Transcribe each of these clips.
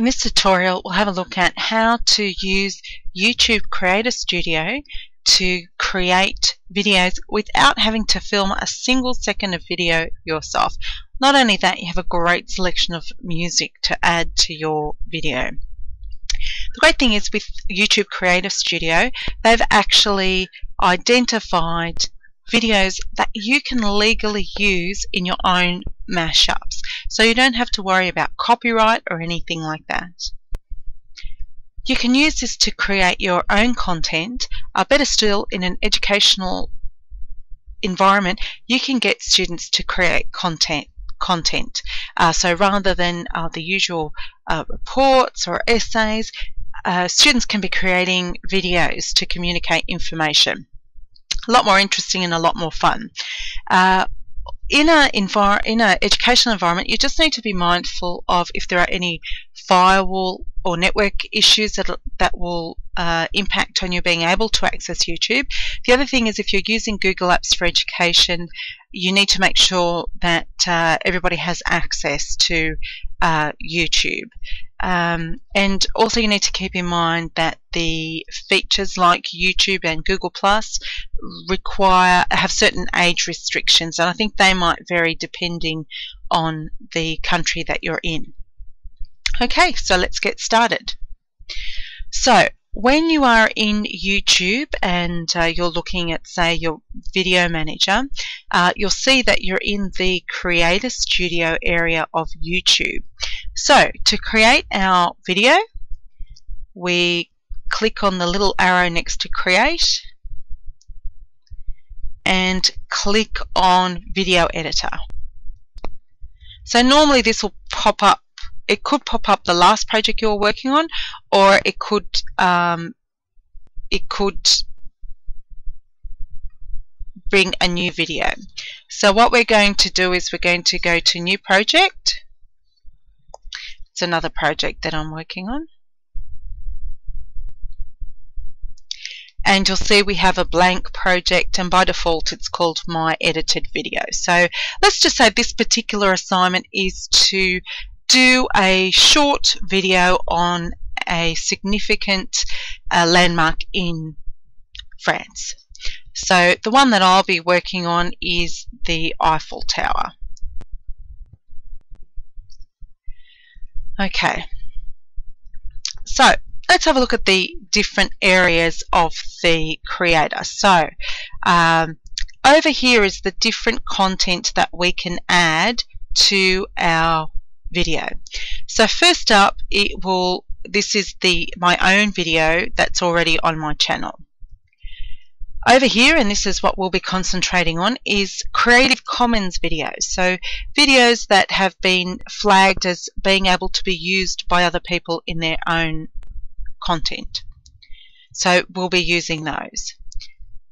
In this tutorial, we'll have a look at how to use YouTube Creator Studio to create videos without having to film a single second of video yourself. Not only that, you have a great selection of music to add to your video. The great thing is with YouTube Creator Studio, they've actually identified videos that you can legally use in your own mashups, so you don't have to worry about copyright or anything like that. You can use this to create your own content. Better still, in an educational environment, you can get students to create content. So rather than the usual reports or essays, students can be creating videos to communicate information. A lot more interesting and a lot more fun. In an educational environment, you just need to be mindful of if there are any firewall or network issues that will impact on you being able to access YouTube. The other thing is, if you're using Google Apps for Education, you need to make sure that everybody has access to YouTube. And also you need to keep in mind that the features like YouTube and Google Plus have certain age restrictions, and I think they might vary depending on the country that you're in. Okay, so let's get started. So when you are in YouTube and you're looking at, say, your video manager, you'll see that you're in the Creator Studio area of YouTube. So to create our video, we click on the little arrow next to Create and click on Video Editor. So normally this will pop up. It could pop up the last project you're working on, or it could bring a new video. So what we're going to do is we're going to go to New Project. It's another project that I'm working on. And you'll see we have a blank project, and by default it's called My Edited Video. So let's just say this particular assignment is to do a short video on a significant landmark in France. So the one that I'll be working on is the Eiffel Tower. Okay, so let's have a look at the different areas of the creator. So over here is the different content that we can add to our video. So first up, this is my own video that's already on my channel. Over here, and this is what we'll be concentrating on, is Creative Commons videos. So videos that have been flagged as being able to be used by other people in their own content. So we'll be using those.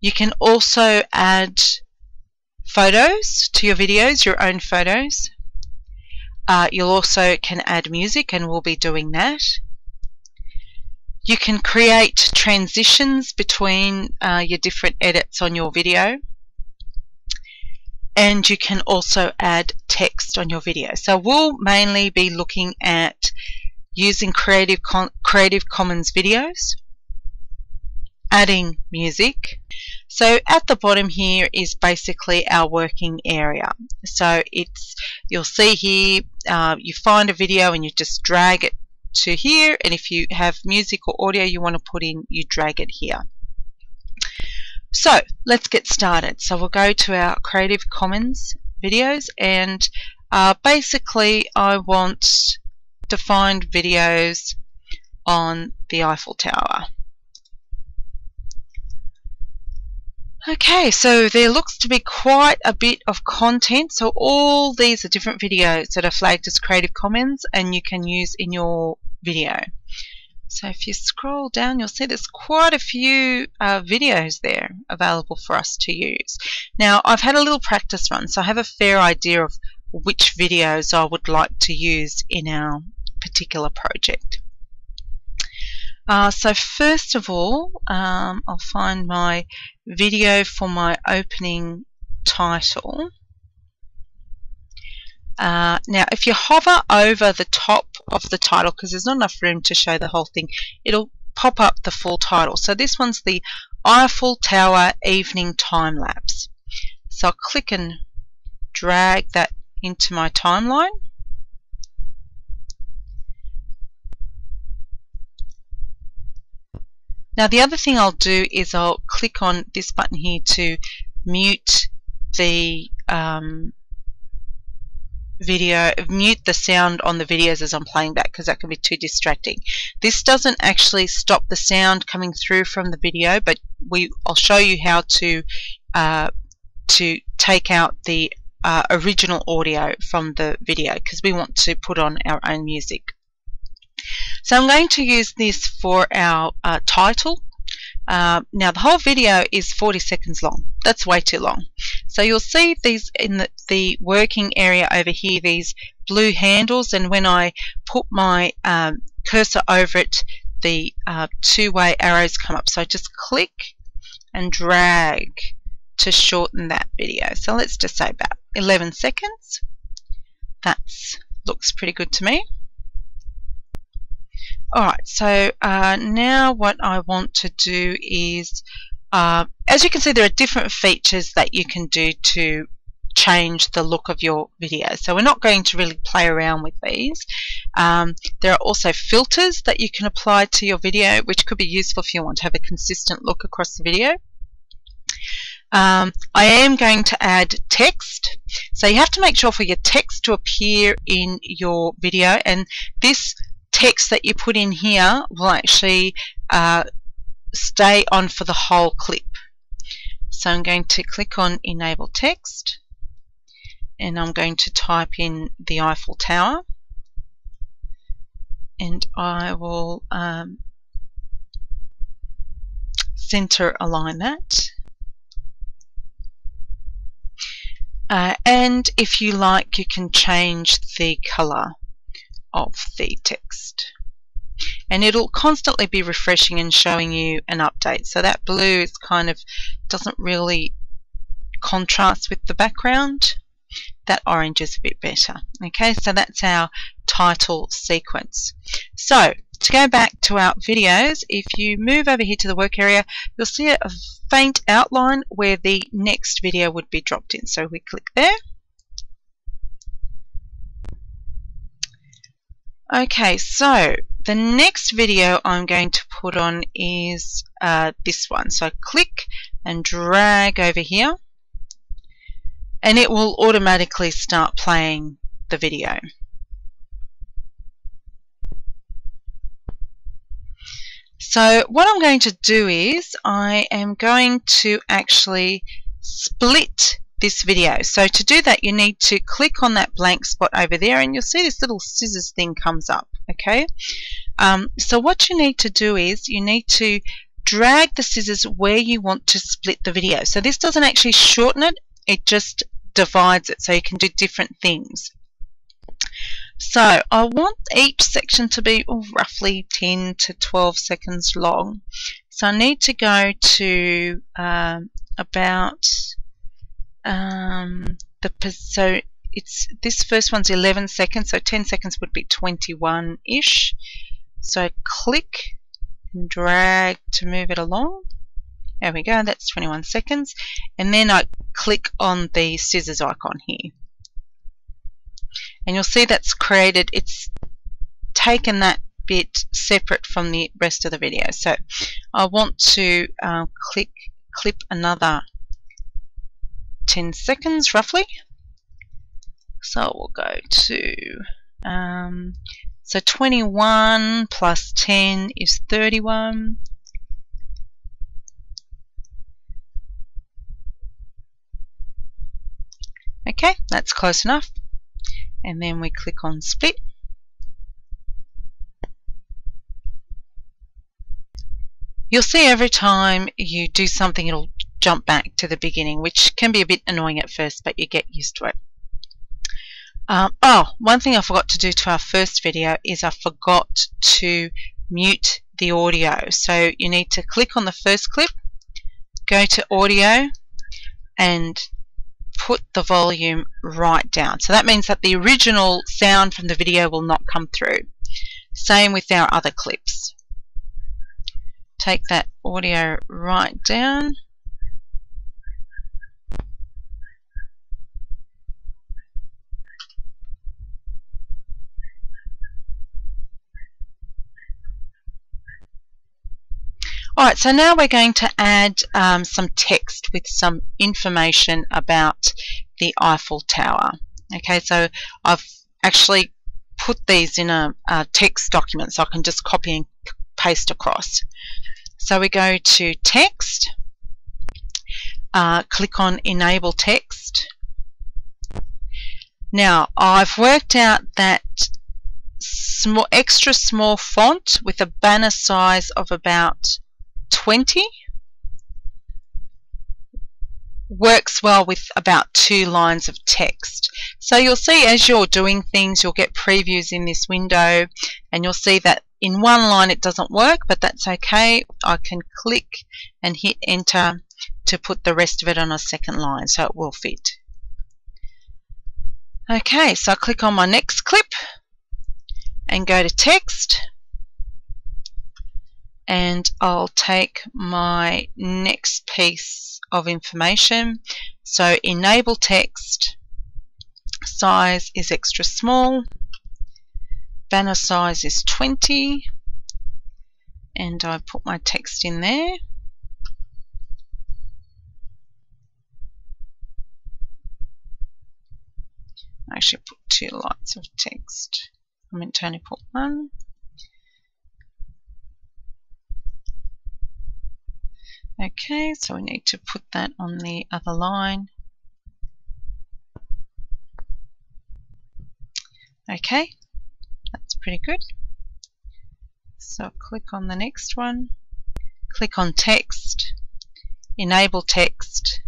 You can also add photos to your videos, your own photos. You'll also can add music, and we'll be doing that. You can create transitions between your different edits on your video, and you can also add text on your video. So we'll mainly be looking at using Creative Commons videos, adding music. So at the bottom here is basically our working area. So you'll see here, you find a video and you just drag it to here, and if you have music or audio you want to put in, you drag it here. So let's get started. So we'll go to our Creative Commons videos, and basically I want to find videos on the Eiffel Tower. Okay, so there looks to be quite a bit of content. So all these are different videos that are flagged as Creative Commons and you can use in your video. So if you scroll down, you'll see there's quite a few videos there available for us to use. Now, I've had a little practice run, so I have a fair idea of which videos I would like to use in our particular project. So first of all, I'll find my video for my opening title. Now if you hover over the top of the title because there's not enough room to show the whole thing. It'll pop up the full title. So this one's the Eiffel Tower Evening Time Lapse. So I'll click and drag that into my timeline. Now the other thing I'll do is I'll click on this button here to mute the mute the sound on the videos as I'm playing back, because that can be too distracting. This doesn't actually stop the sound coming through from the video, but I'll show you how to take out the original audio from the video, because we want to put on our own music. So I'm going to use this for our title. Now the whole video is 40 seconds long. That's way too long. So you'll see these in the working area over here, these blue handles, and when I put my cursor over it, the two-way arrows come up. So I just click and drag to shorten that video. So let's just say about 11 seconds. That looks pretty good to me. Alright, so now what I want to do is, as you can see, there are different features that you can do to change the look of your video. So we're not going to really play around with these. There are also filters that you can apply to your video, which could be useful if you want to have a consistent look across the video. I am going to add text. So you have to make sure for your text to appear in your video, and this text that you put in here will actually stay on for the whole clip. So I'm going to click on Enable Text, and I'm going to type in the Eiffel Tower, and I will center align that. And if you like, you can change the color of the text, and it'll constantly be refreshing and showing you an update. So that blue is kind of doesn't really contrast with the background. That orange is a bit better. Okay, so that's our title sequence. So to go back to our videos, if you move over here to the work area, you'll see a faint outline where the next video would be dropped in. So we click there. Okay, so the next video I'm going to put on is this one. So I click and drag over here, and it will automatically start playing the video. So what I'm going to do is I am going to actually split this video. So to do that, you need to click on that blank spot over there, and you'll see this little scissors thing comes up. Okay, so what you need to do is you need to drag the scissors where you want to split the video. So this doesn't actually shorten it, it just divides it so you can do different things. So I want each section to be roughly 10 to 12 seconds long. So I need to go to about so it's this first one's 11 seconds, so 10 seconds would be 21-ish. So click and drag to move it along. There we go, that's 21 seconds. And then I click on the scissors icon here. And you'll see that's created, it's taken that bit separate from the rest of the video. So I want to clip another 10 seconds roughly. So we'll go to so 21 plus 10 is 31. Okay, that's close enough. And then we click on split. You'll see every time you do something it'll jump back to the beginning, which can be a bit annoying at first, but you get used to it. One thing I forgot to do to our first video is I forgot to mute the audio. So you need to click on the first clip, go to audio, and put the volume right down. So that means that the original sound from the video will not come through. Same with our other clips. Take that audio right down. Alright, so now we're going to add some text with some information about the Eiffel Tower. Okay, so I've actually put these in a text document so I can just copy and paste across. So we go to text, click on enable text. Now I've worked out that extra small font with a banner size of about 20 works well with about 2 lines of text. So you'll see as you're doing things, you'll get previews in this window, and you'll see that in one line it doesn't work, but that's okay. I can click and hit enter to put the rest of it on a second line so it will fit. Okay, so I click on my next clip and go to text, and I'll take my next piece of information. So enable text, size is extra small, banner size is 20, and I put my text in there. I actually put 2 lines of text. I meant to only put 1. Okay, so we need to put that on the other line. Okay, that's pretty good. So click on the next one, click on text, enable text.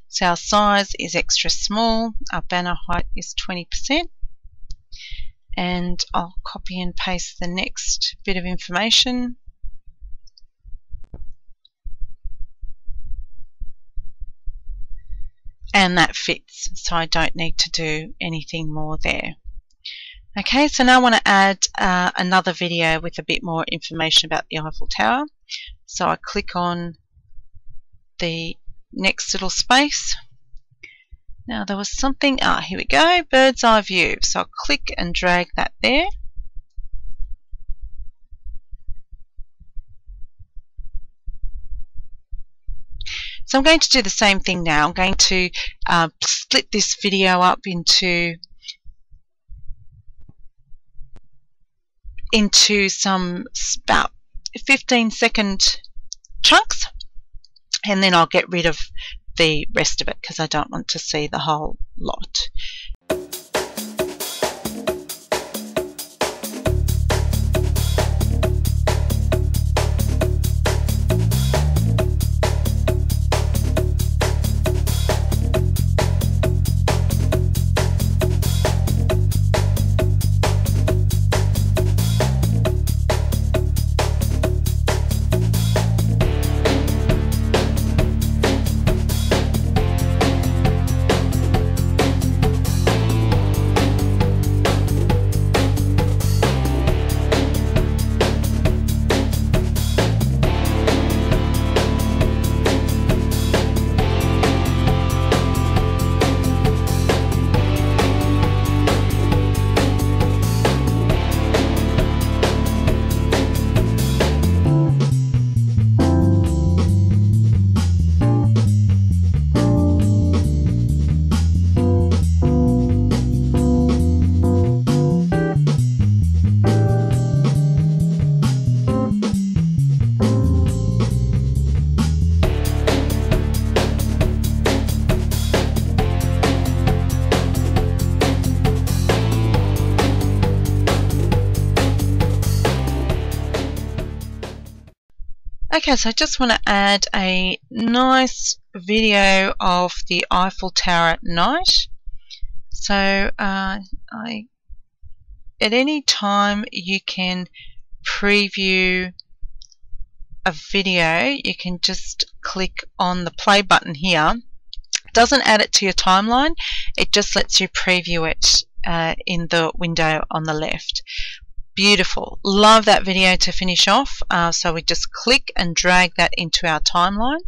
So our size is extra small, our banner height is 20%, and I'll copy and paste the next bit of information. And that fits, so I don't need to do anything more there. Okay, so now I want to add another video with a bit more information about the Eiffel Tower. So I click on the next little space. Now there was something, here we go, bird's eye view. So I'll click and drag that there. So I'm going to do the same thing now. I'm going to split this video up into some about 15-second chunks, and then I'll get rid of the rest of it because I don't want to see the whole lot. Okay, so I just want to add a nice video of the Eiffel Tower at night. So at any time you can preview a video. You can just click on the play button here. doesn't add it to your timeline, it just lets you preview it in the window on the left. Beautiful. Love that video to finish off. So we just click and drag that into our timeline.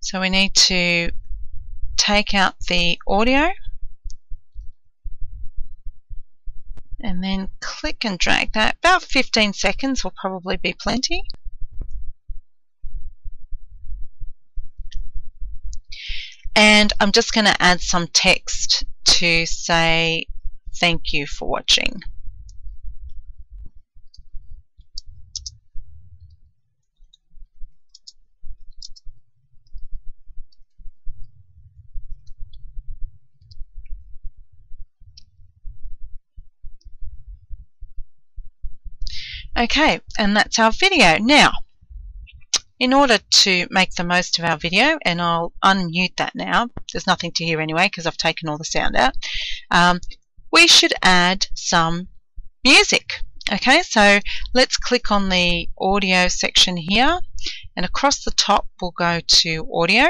So we need to take out the audio and then click and drag that. About 15 seconds will probably be plenty. And I'm just going to add some text to say thank you for watching. Okay, and that's our video. Now, in order to make the most of our video, and I'll unmute that now, there's nothing to hear anyway because I've taken all the sound out, we should add some music. Okay, so let's click on the audio section here, and across the top we'll go to audio.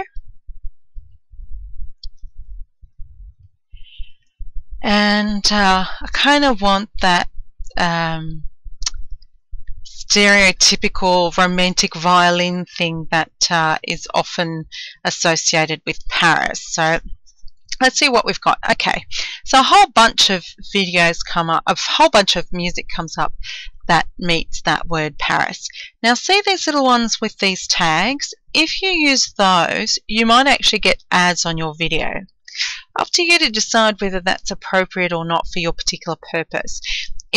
And I kind of want that stereotypical romantic violin thing that is often associated with Paris. So let's see what we've got. Okay, so a whole bunch of videos come up, a whole bunch of music comes up that meets that word Paris. Now see these little ones with these tags? If you use those, you might actually get ads on your video. Up to you to decide whether that's appropriate or not for your particular purpose.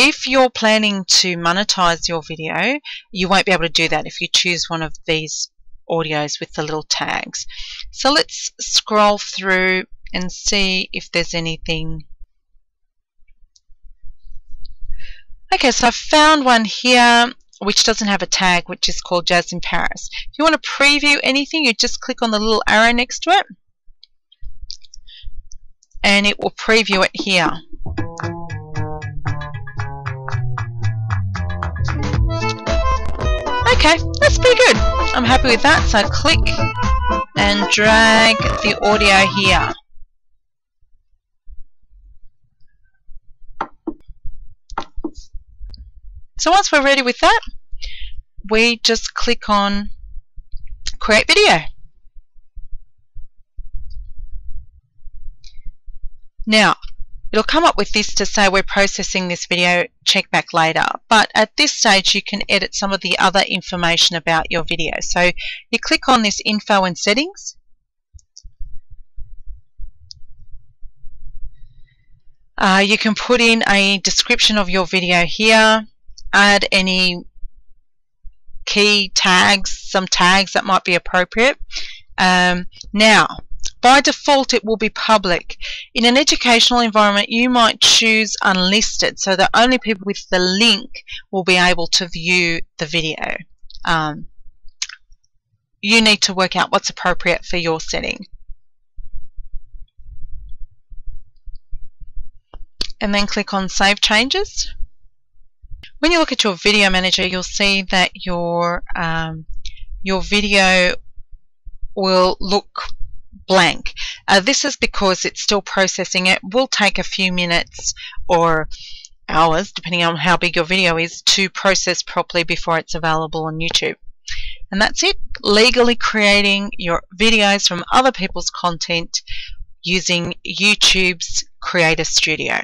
If you're planning to monetize your video, you won't be able to do that if you choose one of these audios with the little tags. So let's scroll through and see if there's anything. Okay, so I've found one here which doesn't have a tag, which is called Jazz in Paris. If you want to preview anything, you just click on the little arrow next to it and it will preview it here. Okay, that's pretty good. I'm happy with that. So click and drag the audio here. So once we're ready with that, we just click on Create Video. Now, it'll come up with this to say we're processing this video, check back later. But at this stage you can edit some of the other information about your video. So you click on this info and settings. You can put in a description of your video here, add any key tags, some tags that might be appropriate. Now, by default it will be public. In an educational environment you might choose unlisted so that only people with the link will be able to view the video. You need to work out what's appropriate for your setting. And then click on Save Changes. When you look at your video manager, you'll see that your video will look blank. This is because it's still processing. It will take a few minutes or hours, depending on how big your video is, to process properly before it's available on YouTube. And that's it. Legally creating your videos from other people's content using YouTube's Creator Studio.